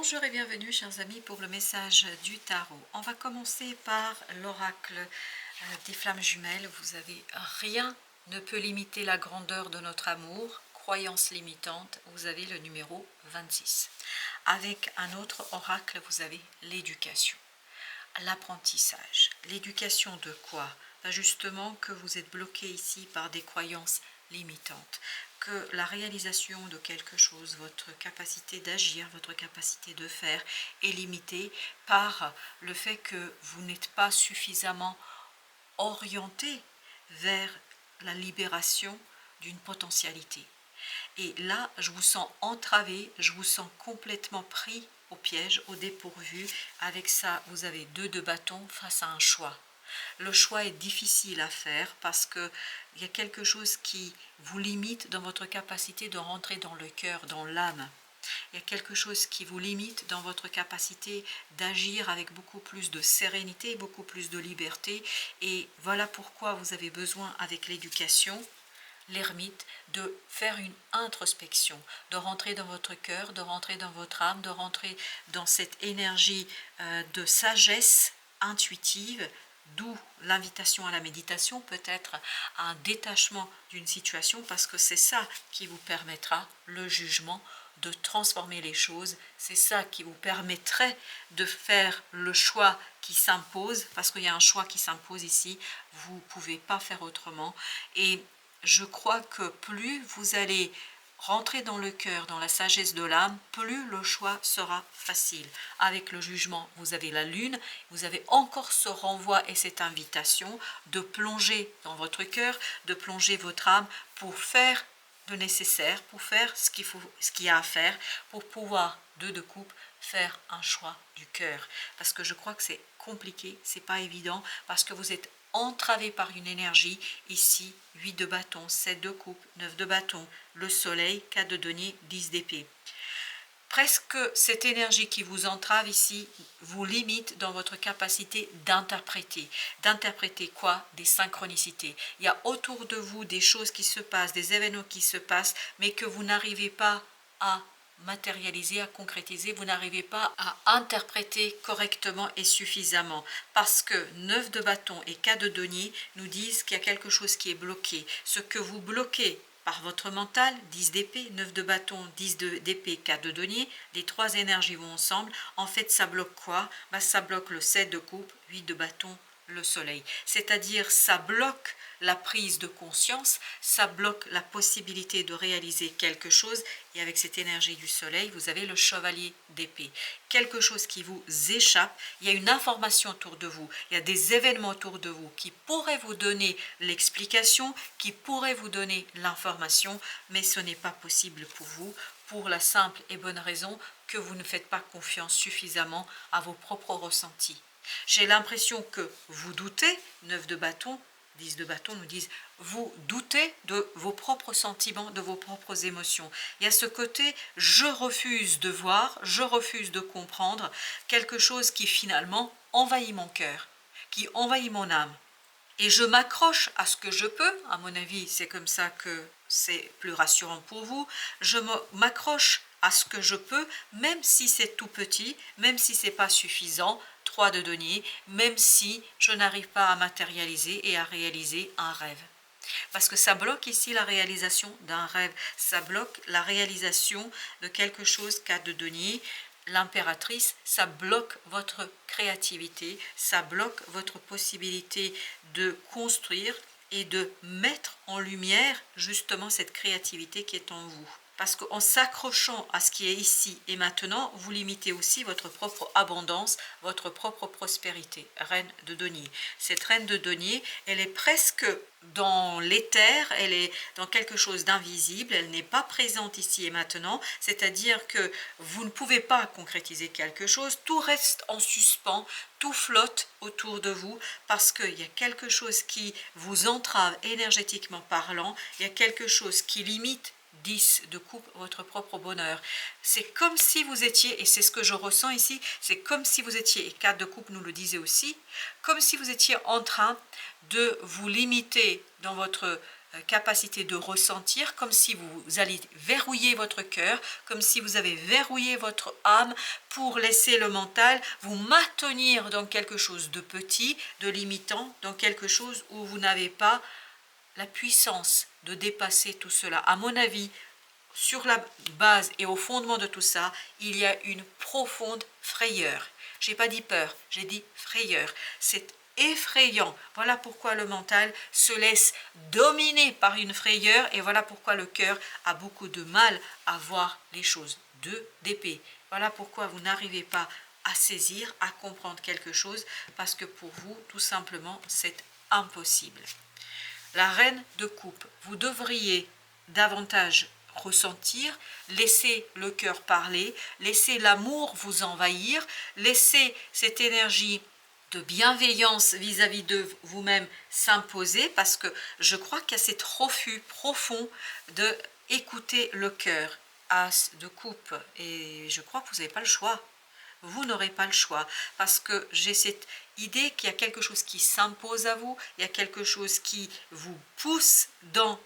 Bonjour et bienvenue chers amis pour le message du tarot. On va commencer par l'oracle des flammes jumelles. Vous avez rien ne peut limiter la grandeur de notre amour. Croyance limitante, vous avez le numéro 26. Avec un autre oracle, vous avez l'éducation, l'apprentissage. L'éducation de quoi? Justement que vous êtes bloqué ici par des croyances limitantes, que la réalisation de quelque chose, votre capacité d'agir, votre capacité de faire est limitée par le fait que vous n'êtes pas suffisamment orienté vers la libération d'une potentialité. Et là, je vous sens entravé, je vous sens complètement pris au piège, au dépourvu. Avec ça, vous avez deux bâtons face à un choix. Le choix est difficile à faire parce qu'il y a quelque chose qui vous limite dans votre capacité de rentrer dans le cœur, dans l'âme. Il y a quelque chose qui vous limite dans votre capacité d'agir avec beaucoup plus de sérénité, beaucoup plus de liberté. Et voilà pourquoi vous avez besoin, avec l'éducation, l'ermite, de faire une introspection, de rentrer dans votre cœur, de rentrer dans votre âme, de rentrer dans cette énergie de sagesse intuitive, d'où l'invitation à la méditation, peut-être à un détachement d'une situation, parce que c'est ça qui vous permettra, le jugement, de transformer les choses. C'est ça qui vous permettrait de faire le choix qui s'impose, parce qu'il y a un choix qui s'impose ici, vous ne pouvez pas faire autrement. Et je crois que plus vous allez rentrer dans le cœur, dans la sagesse de l'âme, plus le choix sera facile. Avec le jugement, vous avez la lune, vous avez encore ce renvoi et cette invitation de plonger dans votre cœur, de plonger votre âme pour faire le nécessaire, pour faire ce qu'il y a à faire, pour pouvoir, de coupe, faire un choix du cœur. Parce que je crois que c'est compliqué, c'est pas évident, parce que vous êtes entravé par une énergie, ici 8 de bâton, 7 de coupe, 9 de bâton, le soleil, 4 de denier, 10 d'épée. Presque cette énergie qui vous entrave ici vous limite dans votre capacité d'interpréter. D'interpréter quoi? Des synchronicités. Il y a autour de vous des choses qui se passent, des événements qui se passent, mais que vous n'arrivez pas à matérialiser, à concrétiser, vous n'arrivez pas à interpréter correctement et suffisamment, parce que 9 de bâton et 4 de denier nous disent qu'il y a quelque chose qui est bloqué. Ce que vous bloquez par votre mental, 10 d'épée, 9 de bâton, 10 d'épée, 4 de denier, les trois énergies vont ensemble. En fait, ça bloque quoi? Ça bloque le 7 de coupe, 8 de bâton, le soleil. C'est-à-dire, ça bloque la prise de conscience, ça bloque la possibilité de réaliser quelque chose. Et avec cette énergie du soleil, vous avez le chevalier d'épée. Quelque chose qui vous échappe, il y a une information autour de vous, il y a des événements autour de vous qui pourraient vous donner l'explication, qui pourraient vous donner l'information, mais ce n'est pas possible pour vous, pour la simple et bonne raison que vous ne faites pas confiance suffisamment à vos propres ressentis. J'ai l'impression que vous doutez, 9 de bâton, 10 de bâton nous disent, vous doutez de vos propres sentiments, de vos propres émotions. Il y a ce côté, je refuse de voir, je refuse de comprendre quelque chose qui finalement envahit mon cœur, qui envahit mon âme. Et je m'accroche à ce que je peux, à mon avis, c'est comme ça que c'est plus rassurant pour vous, je m'accroche à ce que je peux, même si c'est tout petit, même si c'est pas suffisant, 3 de denier, même si je n'arrive pas à matérialiser et à réaliser un rêve. Parce que ça bloque ici la réalisation d'un rêve, ça bloque la réalisation de quelque chose, 4 de denier, l'impératrice, ça bloque votre créativité, ça bloque votre possibilité de construire et de mettre en lumière justement cette créativité qui est en vous. Parce qu'en s'accrochant à ce qui est ici et maintenant, vous limitez aussi votre propre abondance, votre propre prospérité. Reine de denier. Cette reine de denier, elle est presque dans l'éther, elle est dans quelque chose d'invisible, elle n'est pas présente ici et maintenant, c'est-à-dire que vous ne pouvez pas concrétiser quelque chose, tout reste en suspens, tout flotte autour de vous, parce qu'il y a quelque chose qui vous entrave énergétiquement parlant, il y a quelque chose qui limite 10 de coupe, votre propre bonheur. C'est comme si vous étiez, et c'est ce que je ressens ici, c'est comme si vous étiez, et 4 de coupe nous le disait aussi, comme si vous étiez en train de vous limiter dans votre capacité de ressentir, comme si vous allez verrouiller votre cœur, comme si vous avez verrouillé votre âme pour laisser le mental vous maintenir dans quelque chose de petit, de limitant, dans quelque chose où vous n'avez pas la puissance de dépasser tout cela. À mon avis, sur la base et au fondement de tout ça, il y a une profonde frayeur. Je n'ai pas dit peur, j'ai dit frayeur. C'est effrayant. Voilà pourquoi le mental se laisse dominer par une frayeur et voilà pourquoi le cœur a beaucoup de mal à voir les choses. 2 d'épée. Voilà pourquoi vous n'arrivez pas à saisir, à comprendre quelque chose, parce que pour vous, tout simplement, c'est impossible. La reine de coupe, vous devriez davantage ressentir, laisser le cœur parler, laisser l'amour vous envahir, laisser cette énergie de bienveillance vis-à-vis de vous-même s'imposer, parce que je crois qu'il y a cet refus profond de écouter le cœur. As de coupe, et je crois que vous n'avez pas le choix. Vous n'aurez pas le choix, parce que j'ai cette idée qu'il y a quelque chose qui s'impose à vous, il y a quelque chose qui vous pousse dans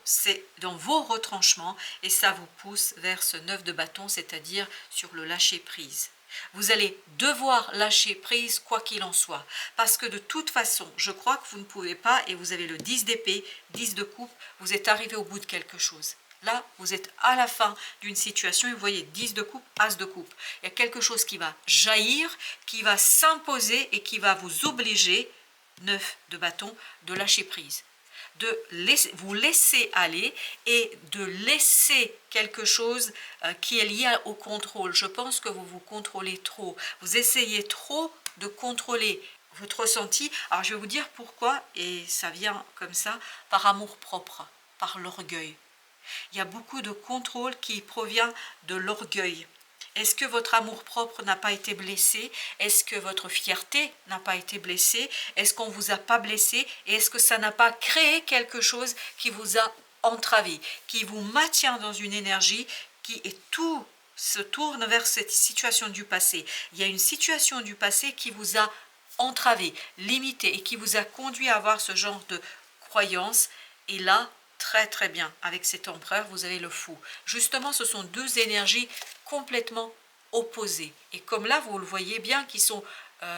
vos retranchements, et ça vous pousse vers ce 9 de bâton, c'est-à-dire sur le lâcher-prise. Vous allez devoir lâcher prise quoi qu'il en soit, parce que de toute façon, je crois que vous ne pouvez pas, et vous avez le 10 d'épée, 10 de coupe, vous êtes arrivé au bout de quelque chose. Là, vous êtes à la fin d'une situation et vous voyez 10 de coupe, as de coupe. Il y a quelque chose qui va jaillir, qui va s'imposer et qui va vous obliger, 9 de bâton, de lâcher prise. De vous laisser aller et de laisser quelque chose qui est lié au contrôle. Je pense que vous vous contrôlez trop. Vous essayez trop de contrôler votre ressenti. Alors je vais vous dire pourquoi, et ça vient comme ça, par amour propre, par l'orgueil. Il y a beaucoup de contrôle qui provient de l'orgueil. Est-ce que votre amour-propre n'a pas été blessé? Est-ce que votre fierté n'a pas été blessée? Est-ce qu'on ne vous a pas blessé? Et est-ce que ça n'a pas créé quelque chose qui vous a entravé, qui vous maintient dans une énergie qui est tout se tourne vers cette situation du passé? Il y a une situation du passé qui vous a entravé, limité et qui vous a conduit à avoir ce genre de croyance. Et là, très très bien, avec cet empereur, vous avez le fou. Justement, ce sont deux énergies complètement opposées. Et comme là, vous le voyez bien, qui sont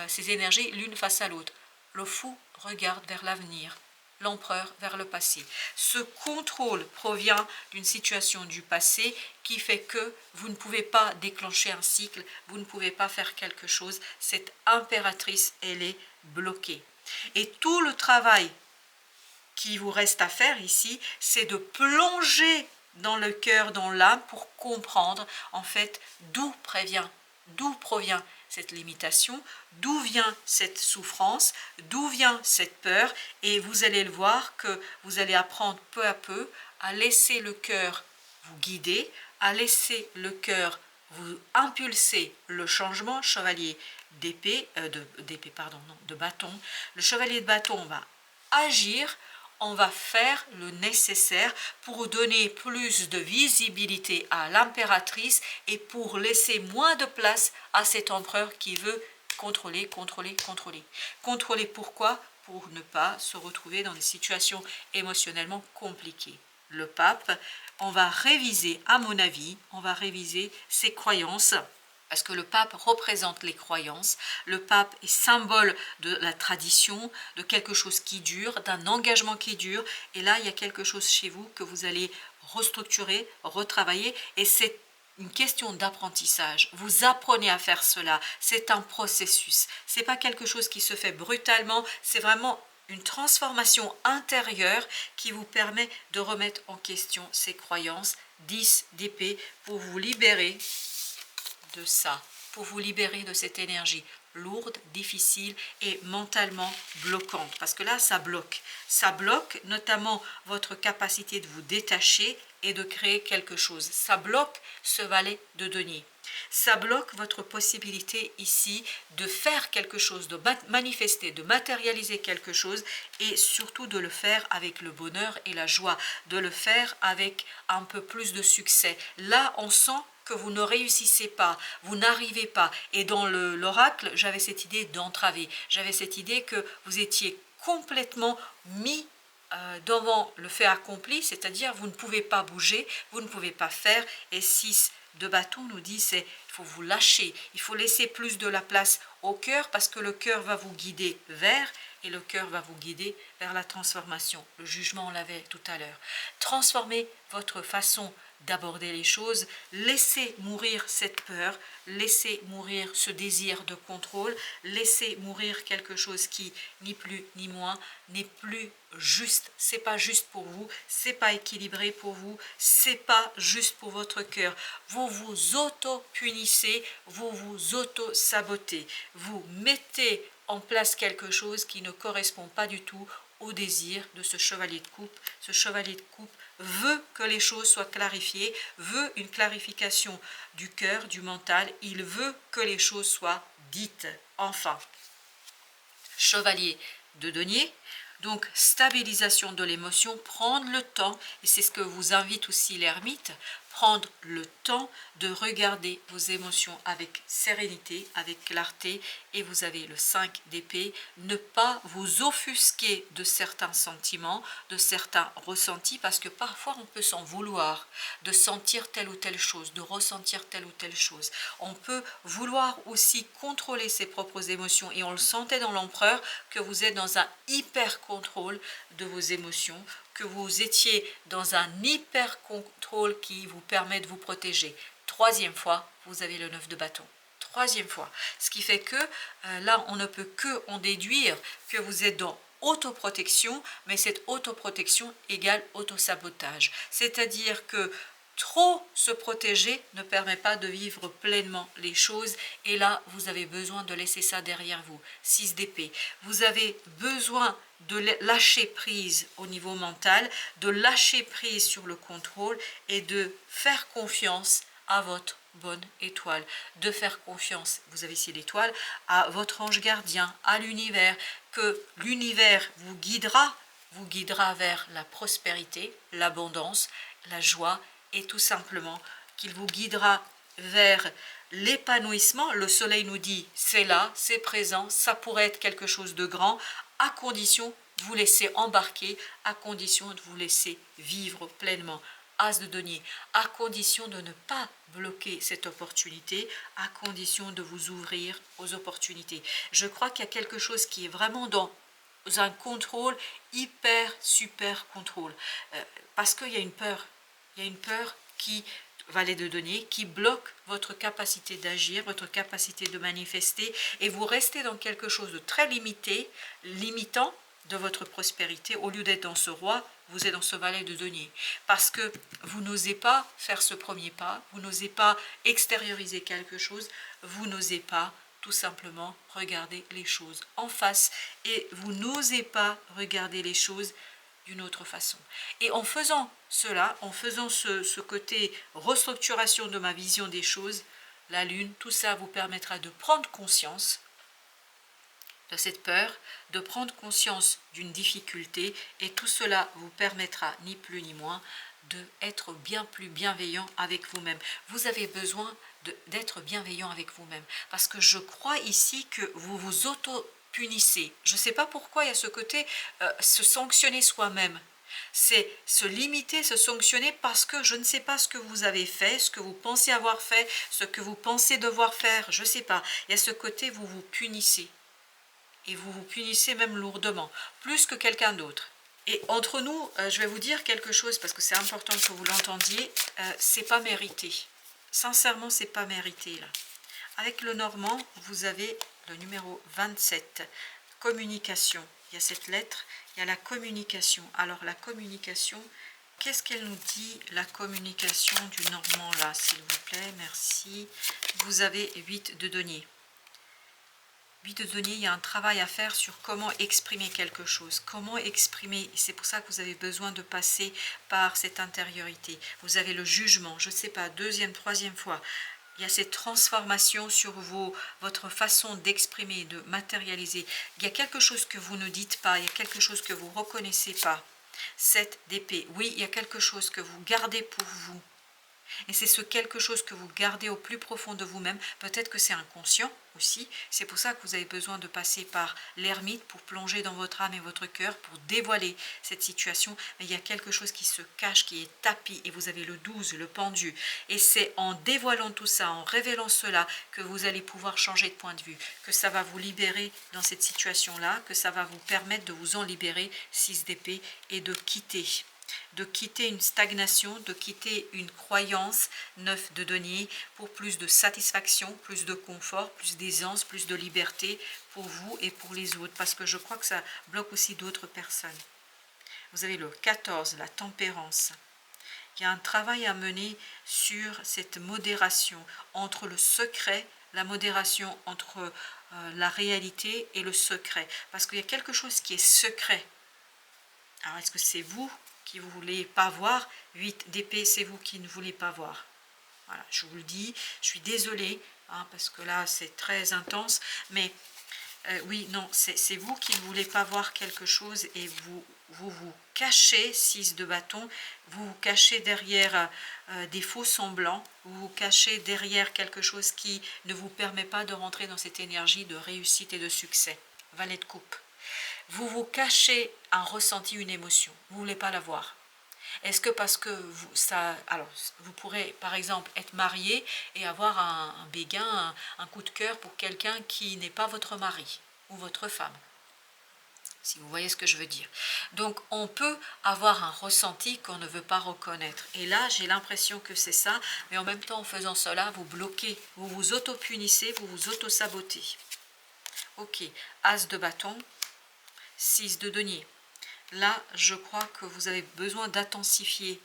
ces énergies l'une face à l'autre. Le fou regarde vers l'avenir, l'empereur vers le passé. Ce contrôle provient d'une situation du passé qui fait que vous ne pouvez pas déclencher un cycle, vous ne pouvez pas faire quelque chose. Cette impératrice, elle est bloquée. Et tout le travail qui vous reste à faire ici, c'est de plonger dans le cœur, dans l'âme, pour comprendre en fait d'où provient cette limitation, d'où vient cette souffrance, d'où vient cette peur, et vous allez le voir que vous allez apprendre peu à peu à laisser le cœur vous guider, à laisser le cœur vous impulser le changement. Chevalier d'épée, de bâton. Le chevalier de bâton va agir, on va faire le nécessaire pour donner plus de visibilité à l'impératrice et pour laisser moins de place à cet empereur qui veut contrôler. Contrôler pourquoi? Pour ne pas se retrouver dans des situations émotionnellement compliquées. Le pape, on va réviser, à mon avis, ses croyances. Parce que le pape représente les croyances, le pape est symbole de la tradition, de quelque chose qui dure, d'un engagement qui dure. Et là, il y a quelque chose chez vous que vous allez restructurer, retravailler. Et c'est une question d'apprentissage. Vous apprenez à faire cela. C'est un processus. Ce n'est pas quelque chose qui se fait brutalement. C'est vraiment une transformation intérieure qui vous permet de remettre en question ces croyances. 10 d'épée pour vous libérer de ça, pour vous libérer de cette énergie lourde, difficile et mentalement bloquante. Parce que là, ça bloque notamment votre capacité de vous détacher et de créer quelque chose. Ça bloque ce valet de denier. Ça bloque votre possibilité ici de faire quelque chose, de manifester, de matérialiser quelque chose et surtout de le faire avec le bonheur et la joie, de le faire avec un peu plus de succès. Là, on sent que vous ne réussissez pas, vous n'arrivez pas. Et dans l'oracle, j'avais cette idée d'entraver. J'avais cette idée que vous étiez complètement mis devant le fait accompli, c'est-à-dire vous ne pouvez pas bouger, vous ne pouvez pas faire. Et 6 de bâton nous dit c'est il faut vous lâcher, il faut laisser plus de la place au cœur parce que le cœur va vous guider vers et le cœur va vous guider vers la transformation. Le jugement, on l'avait tout à l'heure. Transformez votre façon d'aborder les choses, laissez mourir cette peur, laissez mourir ce désir de contrôle, laissez mourir quelque chose qui, ni plus ni moins, n'est plus juste. C'est pas juste pour vous, c'est pas équilibré pour vous, c'est pas juste pour votre cœur. Vous vous auto-punissez, vous vous auto-sabotez, vous mettez en place quelque chose qui ne correspond pas du tout au désir de ce chevalier de coupe. Ce chevalier de coupe veut que les choses soient clarifiées, veut une clarification du cœur, du mental, il veut que les choses soient dites. Enfin, chevalier de denier, donc stabilisation de l'émotion, prendre le temps, et c'est ce que vous invite aussi l'ermite, prendre le temps de regarder vos émotions avec sérénité, avec clarté, et vous avez le 5 d'épée, ne pas vous offusquer de certains sentiments, de certains ressentis, parce que parfois on peut s'en vouloir de sentir telle ou telle chose, de ressentir telle ou telle chose. On peut vouloir aussi contrôler ses propres émotions, et on le sentait dans l'empereur que vous êtes dans un hyper contrôle de vos émotions, que vous étiez dans un hyper contrôle qui vous permet de vous protéger. Troisième fois, vous avez le 9 de bâton. Troisième fois. Ce qui fait que là, on ne peut que en déduire que vous êtes dans autoprotection, mais cette autoprotection égale autosabotage. C'est-à-dire que trop se protéger ne permet pas de vivre pleinement les choses, et là vous avez besoin de laisser ça derrière vous. 6 d'épée, vous avez besoin de lâcher prise au niveau mental, de lâcher prise sur le contrôle et de faire confiance à votre bonne étoile, de faire confiance, vous avez ici l'étoile, à votre ange gardien, à l'univers, que l'univers vous guidera vers la prospérité, l'abondance, la joie, et tout simplement qu'il vous guidera vers l'épanouissement. Le soleil nous dit c'est là, c'est présent, ça pourrait être quelque chose de grand, à condition de vous laisser embarquer, à condition de vous laisser vivre pleinement. As de denier, à condition de ne pas bloquer cette opportunité, à condition de vous ouvrir aux opportunités. Je crois qu'il y a quelque chose qui est vraiment dans un contrôle, hyper, super contrôle, parce qu'il y a une peur. Il y a une peur qui, valet de denier, qui bloque votre capacité d'agir, votre capacité de manifester, et vous restez dans quelque chose de très limité, limitant de votre prospérité. Au lieu d'être dans ce roi, vous êtes dans ce valet de denier, parce que vous n'osez pas faire ce premier pas, vous n'osez pas extérioriser quelque chose, vous n'osez pas tout simplement regarder les choses en face, et vous n'osez pas regarder les choses d'une autre façon. Et en faisant cela, en faisant ce côté restructuration de ma vision des choses, la lune, tout ça vous permettra de prendre conscience de cette peur, de prendre conscience d'une difficulté, et tout cela vous permettra ni plus ni moins d'être bien plus bienveillant avec vous-même. Vous avez besoin d'être bienveillant avec vous-même, parce que je crois ici que vous vous auto-punissez. Je ne sais pas pourquoi il y a ce côté se sanctionner soi-même. C'est se limiter, se sanctionner parce que je ne sais pas ce que vous avez fait, ce que vous pensez avoir fait, ce que vous pensez devoir faire, je ne sais pas. Il y a ce côté, vous vous punissez. Et vous vous punissez même lourdement, plus que quelqu'un d'autre. Et entre nous, je vais vous dire quelque chose, parce que c'est important que vous l'entendiez, c'est pas mérité. Sincèrement, c'est pas mérité, là. Avec le normand, vous avez le numéro 27, communication. Il y a cette lettre, il y a la communication. Alors, la communication, qu'est-ce qu'elle nous dit, la communication du normand, là, s'il vous plaît, merci. Vous avez 8 de denier. 8 de denier, il y a un travail à faire sur comment exprimer quelque chose, comment exprimer, c'est pour ça que vous avez besoin de passer par cette intériorité. Vous avez le jugement, je ne sais pas, deuxième, troisième fois, il y a cette transformation sur votre façon d'exprimer, de matérialiser. Il y a quelque chose que vous ne dites pas, il y a quelque chose que vous ne reconnaissez pas. 7 d'épée, oui, il y a quelque chose que vous gardez pour vous. Et c'est ce quelque chose que vous gardez au plus profond de vous-même. Peut-être que c'est inconscient aussi. C'est pour ça que vous avez besoin de passer par l'ermite pour plonger dans votre âme et votre cœur, pour dévoiler cette situation. Mais il y a quelque chose qui se cache, qui est tapis, et vous avez le 12, le pendu. Et c'est en dévoilant tout ça, en révélant cela, que vous allez pouvoir changer de point de vue, que ça va vous libérer dans cette situation-là, que ça va vous permettre de vous en libérer, 6 d'épée, et de quitter une stagnation, de quitter une croyance, 9 de denier, pour plus de satisfaction, plus de confort, plus d'aisance, plus de liberté pour vous et pour les autres, parce que je crois que ça bloque aussi d'autres personnes. Vous avez le 14, la tempérance. Il y a un travail à mener sur cette modération entre le secret, la modération entre la réalité et le secret, parce qu'il y a quelque chose qui est secret. Alors, est-ce que c'est vous qui ne voulez pas voir? 8 d'épée, c'est vous qui ne voulez pas voir. Voilà, je vous le dis, je suis désolée, hein, parce que là, c'est très intense, mais oui, non, c'est vous qui ne voulez pas voir quelque chose et vous cachez, 6 de bâton, vous vous cachez derrière des faux semblants, vous vous cachez derrière quelque chose qui ne vous permet pas de rentrer dans cette énergie de réussite et de succès. Valet de coupe. Vous vous cachez un ressenti, une émotion. Vous ne voulez pas la voir. Est-ce que parce que vous pourrez par exemple être marié et avoir un béguin, un coup de cœur pour quelqu'un qui n'est pas votre mari ou votre femme, si vous voyez ce que je veux dire. Donc on peut avoir un ressenti qu'on ne veut pas reconnaître. Et là j'ai l'impression que c'est ça, mais en même temps en faisant cela, vous bloquez, vous vous auto-punissez, vous vous auto-sabotez. Ok, As de bâton, 6 de denier. Là, je crois que vous avez besoin d'intensifier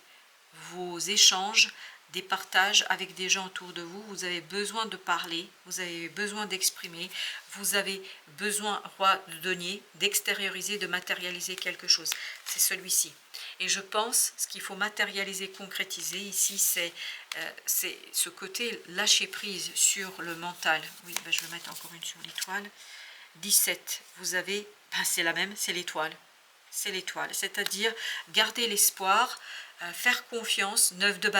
vos échanges, des partages avec des gens autour de vous. Vous avez besoin de parler, vous avez besoin d'exprimer, vous avez besoin, roi de denier, d'extérioriser, de matérialiser quelque chose. C'est celui-ci. Et je pense, ce qu'il faut matérialiser, concrétiser ici, c'est ce côté lâcher prise sur le mental. Oui, ben je vais mettre encore une sur l'étoile. 17, vous avez, c'est la même, c'est l'étoile. C'est l'étoile, c'est-à-dire garder l'espoir, faire confiance, 9 de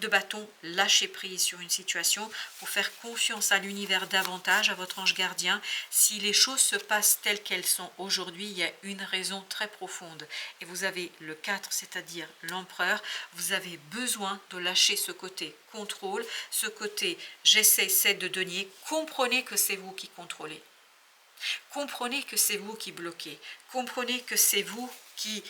bâton, lâcher prise sur une situation pour faire confiance à l'univers davantage, à votre ange gardien. Si les choses se passent telles qu'elles sont aujourd'hui, il y a une raison très profonde. Et vous avez le 4, c'est-à-dire l'empereur, vous avez besoin de lâcher ce côté contrôle, ce côté j'essaie 7 de denier, comprenez que c'est vous qui contrôlez. Comprenez que c'est vous qui bloquez. Comprenez que c'est vous qui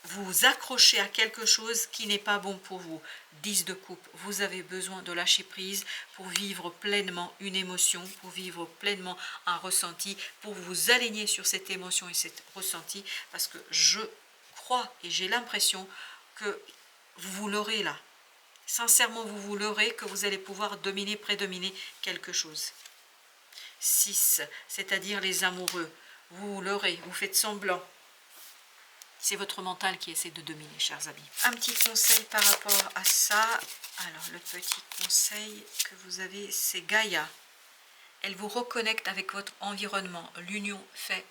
vous accrochez à quelque chose qui n'est pas bon pour vous. 10 de coupe. Vous avez besoin de lâcher prise pour vivre pleinement une émotion, pour vivre pleinement un ressenti, pour vous aligner sur cette émotion et cet ressenti, parce que je crois et j'ai l'impression que vous l'aurez là. Sincèrement, vous l'aurez, que vous allez pouvoir dominer, prédominer quelque chose. 6, c'est-à-dire les amoureux. Vous l'aurez, vous faites semblant. C'est votre mental qui essaie de dominer, chers amis. Un petit conseil par rapport à ça. Alors, le petit conseil que vous avez, c'est Gaïa. Elle vous reconnecte avec votre environnement. L'union fait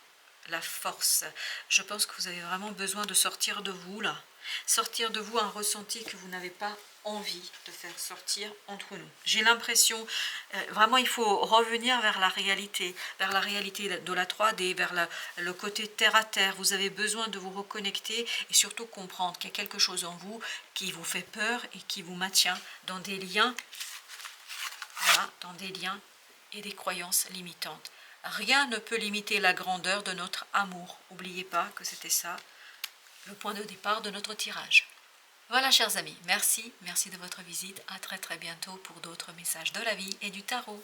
la force. Je pense que vous avez vraiment besoin de sortir de vous, là. Sortir de vous un ressenti que vous n'avez pas envie de faire sortir entre nous. J'ai l'impression, vraiment il faut revenir vers la réalité de la 3D, vers le côté terre à terre. Vous avez besoin de vous reconnecter et surtout comprendre qu'il y a quelque chose en vous qui vous fait peur et qui vous maintient dans des liens, voilà, dans des liens et des croyances limitantes. Rien ne peut limiter la grandeur de notre amour. N'oubliez pas que c'était ça, le point de départ de notre tirage. Voilà, chers amis, merci de votre visite. À très bientôt pour d'autres messages de la vie et du tarot.